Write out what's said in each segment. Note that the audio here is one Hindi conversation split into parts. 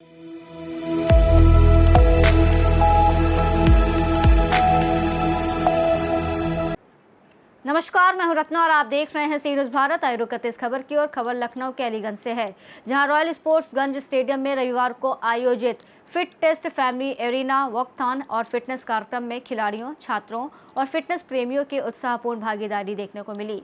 नमस्कार, मैं हूं रत्ना और आप देख रहे हैं सी न्यूज़ भारत। आइए रुक करते इस खबर की ओर। खबर लखनऊ के अलीगंज से है, जहां रॉयल स्पोर्ट्स गंज स्टेडियम में रविवार को आयोजित fit test family arena walkathon और फिटनेस कार्यक्रम में खिलाड़ियों, छात्रों और फिटनेस प्रेमियों की उत्साहपूर्ण भागीदारी देखने को मिली।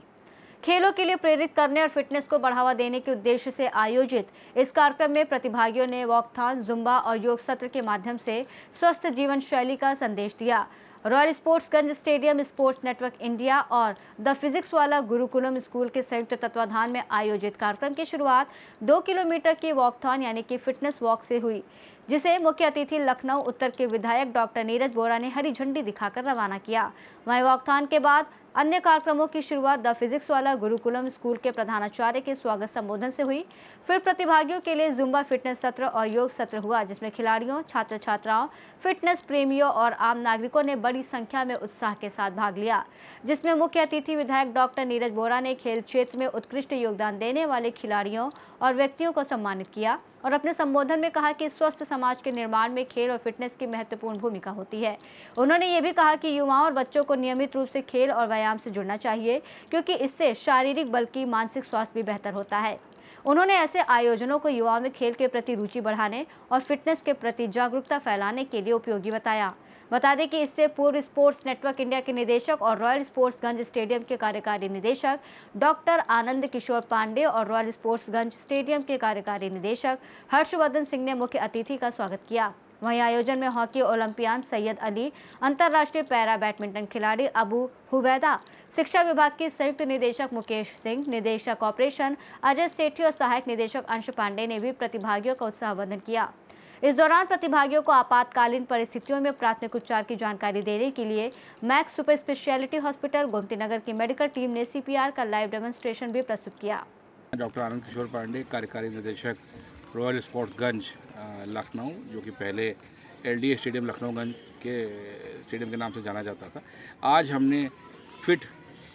खेलों के लिए प्रेरित करने और फिटनेस को बढ़ावा देने के उद्देश्य से आयोजित इस कार्यक्रम में प्रतिभागियों ने वॉकथॉन, जुम्बा और योग सत्र के माध्यम से स्वस्थ जीवन शैली का संदेश दिया। रॉयल स्पोर्ट्स गंज स्टेडियम, स्पोर्ट्स नेटवर्क इंडिया और द फिजिक्स वाला गुरुकुलम स्कूल के संयुक्त तत्वाधान में आयोजित कार्यक्रम की शुरुआत 2 किलोमीटर की वॉकथॉन यानी कि फिटनेस वॉक से हुई, जिसे मुख्य अतिथि लखनऊ उत्तर के विधायक डॉक्टर नीरज बोरा ने हरी झंडी दिखाकर रवाना किया। वहीं वॉकथॉन के बाद अन्य कार्यक्रमों की शुरुआत द फिजिक्स वाला गुरुकुलम स्कूल के प्रधानाचार्य के स्वागत संबोधन से हुई। फिर प्रतिभागियों के लिए जुम्बा फिटनेस सत्र और योग सत्र हुआ, जिसमें खिलाड़ियों, छात्र छात्राओं, फिटनेस प्रेमियों और आम नागरिकों ने बड़ी संख्या में उत्साह के साथ भाग लिया, जिसमें मुख्य अतिथि विधायक डॉक्टर नीरज बोरा ने खेल क्षेत्र में उत्कृष्ट योगदान देने वाले खिलाड़ियों और व्यक्तियों को सम्मानित किया और अपने संबोधन में कहा कि स्वस्थ समाज के निर्माण में खेल और फिटनेस की महत्वपूर्ण भूमिका होती है। उन्होंने ये भी कहा कि युवाओं और बच्चों को नियमित रूप से खेल और व्यायाम से जुड़ना चाहिए, क्योंकि इससे शारीरिक बल्कि मानसिक स्वास्थ्य भी बेहतर होता है। उन्होंने ऐसे आयोजनों को युवाओं में खेल के प्रति रुचि बढ़ाने और फिटनेस के प्रति जागरूकता फैलाने के लिए उपयोगी बताया। बता दें कि इससे पूर्व स्पोर्ट्स नेटवर्क इंडिया के निदेशक और रॉयल स्पोर्ट्स गंज स्टेडियम के कार्यकारी निदेशक डॉक्टर आनंद किशोर पांडे और रॉयल स्पोर्ट्स गंज स्टेडियम के कार्यकारी निदेशक हर्षवर्धन सिंह ने मुख्य अतिथि का स्वागत किया। वहीं आयोजन में हॉकी ओलंपियन सैयद अली, अंतर्राष्ट्रीय पैरा बैडमिंटन खिलाड़ी अबू हुबैदा, शिक्षा विभाग के संयुक्त निदेशक मुकेश सिंह, निदेशक ऑपरेशन अजय सेठी और सहायक निदेशक अंश पांडे ने भी प्रतिभागियों का उत्साहवर्धन किया। इस दौरान प्रतिभागियों को आपातकालीन परिस्थितियों में प्राथमिक उपचार की जानकारी देने के लिए max super speciality hospital Gomtinagar की मेडिकल टीम ने CPR का लाइव डेमोन्स्ट्रेशन भी प्रस्तुत किया। डॉक्टर आनंद किशोर पांडे, कार्यकारी निदेशक रॉयल स्पोर्ट्स गंज लखनऊ, जो कि पहले LDA स्टेडियम लखनऊगंज के स्टेडियम के नाम से जाना जाता था। आज हमने फिट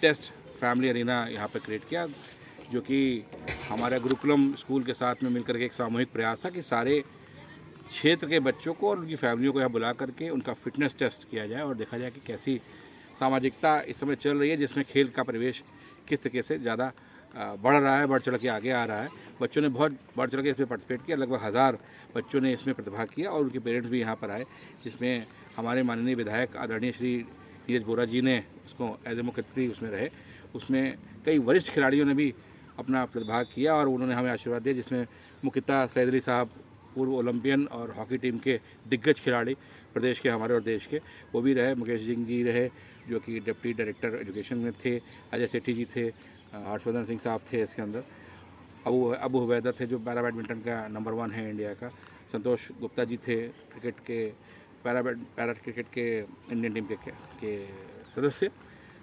टेस्ट फैमिली एरिना यहाँ पर क्रिएट किया, जो कि हमारे गुरुकुलम स्कूल के साथ में मिलकर के एक सामूहिक प्रयास था कि सारे क्षेत्र के बच्चों को और उनकी फैमिलियों को यहाँ बुला करके उनका फिटनेस टेस्ट किया जाए और देखा जाए कि कैसी सामाजिकता इस समय चल रही है, जिसमें खेल का प्रवेश किस तरीके से ज़्यादा बढ़ रहा है, बढ़ चढ़ के आगे आ रहा है। बच्चों ने बहुत बढ़ चढ़ के इसमें पार्टिसिपेट किया, लगभग 1000 बच्चों ने इसमें प्रतिभाग किया और उनके पेरेंट्स भी यहाँ पर आए, जिसमें हमारे माननीय विधायक आदरणीय श्री नीरज बोरा जी ने उसको एज ए मुख्य अतिथि उसमें रहे। उसमें कई वरिष्ठ खिलाड़ियों ने भी अपना प्रतिभाग किया और उन्होंने हमें आशीर्वाद दिया, जिसमें मुख्यतः सैयद अली साहब, पूर्व ओलंपियन और हॉकी टीम के दिग्गज खिलाड़ी प्रदेश के, हमारे और देश के, वो भी रहे। मुकेश सिंह जी रहे, जो कि डिप्टी डायरेक्टर एजुकेशन में थे। अजय सेठी जी थे। हर्षवर्धन सिंह साहब थे इसके अंदर। अबू हुबैदा थे, जो पैरा बैडमिंटन का नंबर 1 है इंडिया का। संतोष गुप्ता जी थे, क्रिकेट के पैरा क्रिकेट के इंडियन टीम के सदस्य।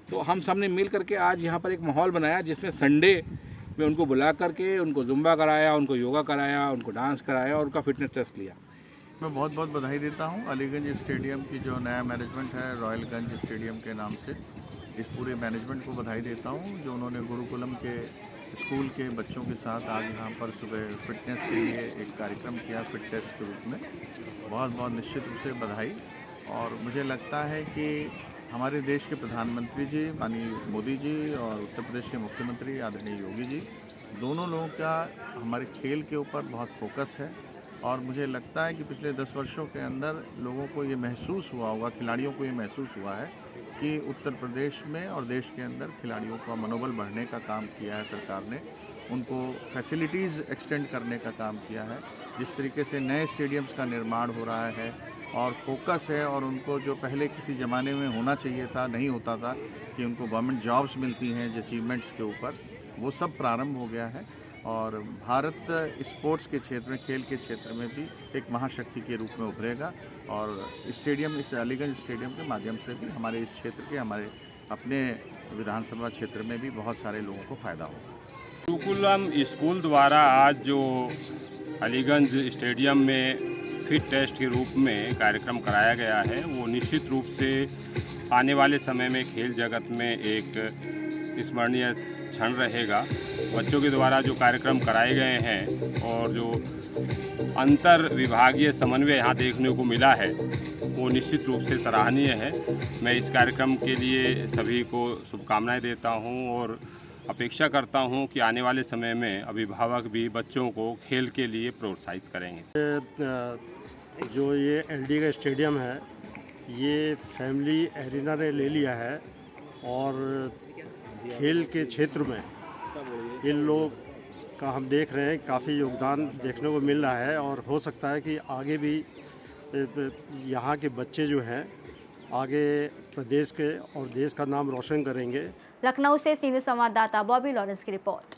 तो हम सब ने मिल करके आज यहाँ पर एक माहौल बनाया, जिसमें संडे में उनको बुला करके उनको जुम्बा कराया, उनको योगा कराया, उनको डांस कराया और उनका फिटनेस टेस्ट लिया। मैं बहुत बहुत बधाई देता हूँ अलीगंज स्टेडियम की जो नया मैनेजमेंट है रॉयलगंज स्टेडियम के नाम से, इस पूरे मैनेजमेंट को बधाई देता हूँ जो उन्होंने गुरुकुलम के स्कूल के बच्चों के साथ आज यहाँ पर सुबह फिटनेस के लिए एक कार्यक्रम किया, फिट टेस्ट के रूप में। बहुत बहुत निश्चित रूप से बधाई। और मुझे लगता है कि हमारे देश के प्रधानमंत्री जी माननीय मोदी जी और उत्तर प्रदेश के मुख्यमंत्री आदरणीय योगी जी, दोनों लोगों का हमारे खेल के ऊपर बहुत फोकस है। और मुझे लगता है कि पिछले 10 वर्षों के अंदर लोगों को ये महसूस हुआ होगा, खिलाड़ियों को ये महसूस हुआ है कि उत्तर प्रदेश में और देश के अंदर खिलाड़ियों का मनोबल बढ़ने का काम किया है सरकार ने। उनको फैसिलिटीज़ एक्सटेंड करने का काम किया है। जिस तरीके से नए स्टेडियम्स का निर्माण हो रहा है और फोकस है, और उनको जो पहले किसी ज़माने में होना चाहिए था, नहीं होता था कि उनको गवर्नमेंट जॉब्स मिलती हैं जो अचीवमेंट्स के ऊपर, वो सब प्रारंभ हो गया है। और भारत स्पोर्ट्स के क्षेत्र में, खेल के क्षेत्र में भी एक महाशक्ति के रूप में उभरेगा। और स्टेडियम, इस अलीगंज स्टेडियम के माध्यम से भी हमारे इस क्षेत्र के, हमारे अपने विधानसभा क्षेत्र में भी बहुत सारे लोगों को फ़ायदा होगा। गुरुकुलम स्कूल द्वारा आज जो अलीगंज स्टेडियम में फिट टेस्ट के रूप में कार्यक्रम कराया गया है, वो निश्चित रूप से आने वाले समय में खेल जगत में एक स्मरणीय क्षण रहेगा। बच्चों के द्वारा जो कार्यक्रम कराए गए हैं और जो अंतर विभागीय समन्वय यहाँ देखने को मिला है वो निश्चित रूप से सराहनीय है। मैं इस कार्यक्रम के लिए सभी को शुभकामनाएं देता हूँ और अपेक्षा करता हूँ कि आने वाले समय में अभिभावक भी बच्चों को खेल के लिए प्रोत्साहित करेंगे। जो ये एलडी का स्टेडियम है ये फैमिली एरिना ने ले लिया है और खेल के क्षेत्र में इन लोग का हम देख रहे हैं काफ़ी योगदान देखने को मिल रहा है और हो सकता है कि आगे भी यहाँ के बच्चे जो हैं आगे प्रदेश के और देश का नाम रोशन करेंगे। लखनऊ से सीनियर संवाददाता बॉबी लॉरेंस की रिपोर्ट।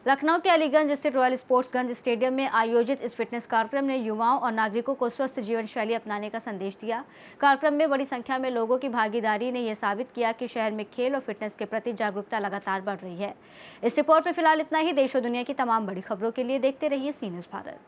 लखनऊ के अलीगंज स्थित रॉयल स्पोर्ट्सगंज स्टेडियम में आयोजित इस फिटनेस कार्यक्रम ने युवाओं और नागरिकों को स्वस्थ जीवन शैली अपनाने का संदेश दिया। कार्यक्रम में बड़ी संख्या में लोगों की भागीदारी ने यह साबित किया कि शहर में खेल और फिटनेस के प्रति जागरूकता लगातार बढ़ रही है। इस रिपोर्ट में फिलहाल इतना ही। देश और दुनिया की तमाम बड़ी खबरों के लिए देखते रहिए सी न्यूज़ भारत।